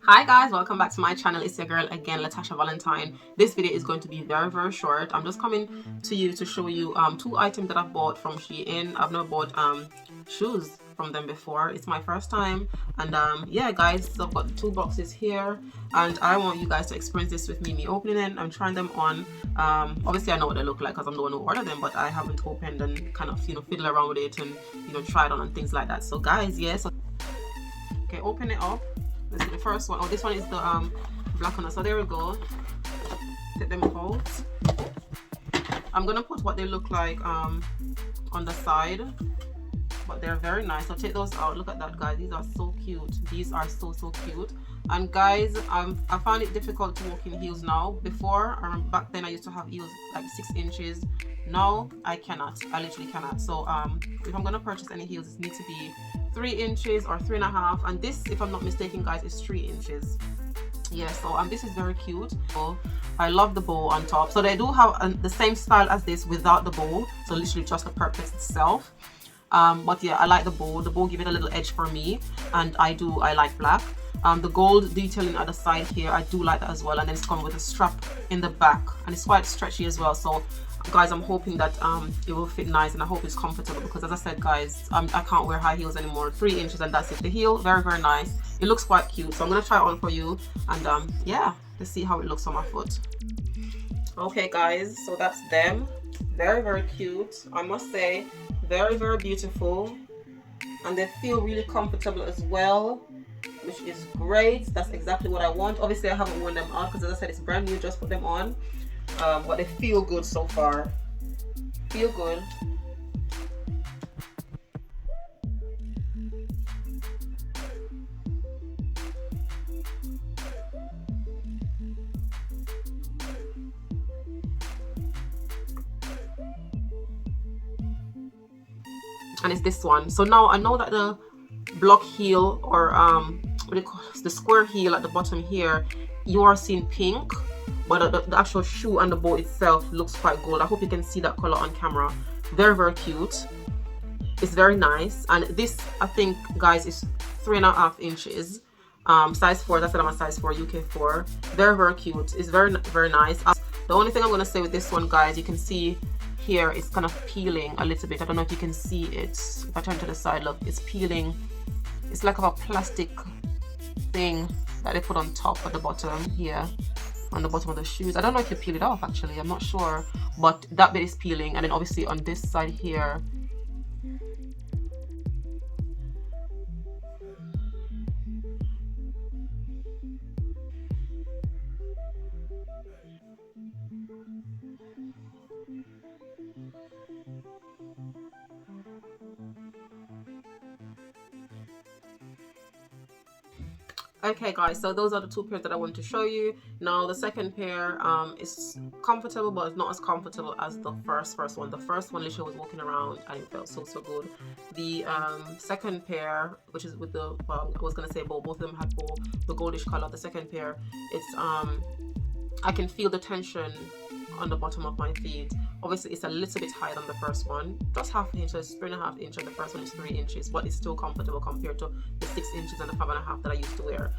Hi guys, welcome back to my channel. It's your girl again, Latasha Valentine. This video is going to be very short. I'm just coming to you to show you two items that I've bought from SHEIN. I've never bought shoes from them before. It's my first time, and yeah guys, so I've got two boxes here and I want you guys to experience this with me opening it. I'm trying them on. Obviously I know what they look like because I'm the one who ordered them, but I haven't opened and kind of fiddle around with it and try it on and things like that. So guys, yes, okay, open it up. Let's see the first one. Oh, this one is the black one. So there we go. Take them out. I'm gonna put what they look like on the side, but they're very nice. So take those out. Look at that, guys. These are so cute. These are so cute. And guys, I found it difficult to walk in heels now. Before, back then I used to have heels like 6 inches. Now I cannot. I literally cannot. So if I'm gonna purchase any heels, it needs to be 3 inches or 3.5, and this, if I'm not mistaken guys, is 3 inches. Yeah, so this is very cute. So I love the bow on top. So they do have the same style as this without the bow, so literally just the purpose itself. But yeah, I like the bow. The bow give it a little edge for me, and I like black. The gold detailing at the side here, I do like that as well, and then it's come with a strap in the back, and it's quite stretchy as well. So guys, I'm hoping that it will fit nice, and I hope it's comfortable, because as I said guys, I can't wear high heels anymore. 3 inches and that's it. The heel, very nice. It looks quite cute, so I'm gonna try it on for you, and yeah, let's see how it looks on my foot. Okay guys, so that's them. Very cute, I must say. Very beautiful, and they feel really comfortable as well, which is great. That's exactly what I want. Obviously I haven't worn them out because, as I said, it's brand new, just put them on. But they feel good so far. Feel good. And it's this one. So now I know that the block heel, or what do you call it, the square heel at the bottom here, you are seeing pink, but the actual shoe and the bow itself looks quite gold. I hope you can see that color on camera. Very cute. It's very nice, and this, I think guys, is 3.5 inches. Size 4. That's what I'm a size 4, UK 4. Very cute. It's very nice. The only thing I'm gonna say with this one guys, you can see here it's kind of peeling a little bit. I don't know if you can see it. If I turn to the side, look, it's peeling. It's like a plastic thing that they put on top at the bottom here, on the bottom of the shoes. I don't know if you peel it off actually, I'm not sure, but that bit is peeling. And then obviously on this side here, okay guys, so those are the two pairs that I want to show you. Now the second pair is comfortable, but it's not as comfortable as the first one. The first one literally was walking around and it felt so good. The second pair, which is with the, well, I was gonna say bow, both of them had bow, the goldish color. The second pair, it's I can feel the tension on the bottom of my feet. Obviously it's a little bit higher than the first one, just half an inch. So it's 3.5 inches, and the first one is 3 inches, but it's still comfortable compared to the 6 inches and the 5.5 that I used to wear.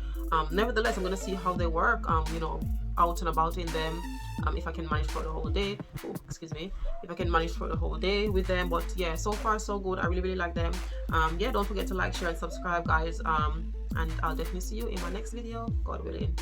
Nevertheless, I'm gonna see how they work, out and about in them, if I can manage for the whole day. Oh, excuse me, if I can manage for the whole day with them. But yeah, so far so good. I really like them. Yeah, don't forget to like, share and subscribe guys, and I'll definitely see you in my next video, God willing.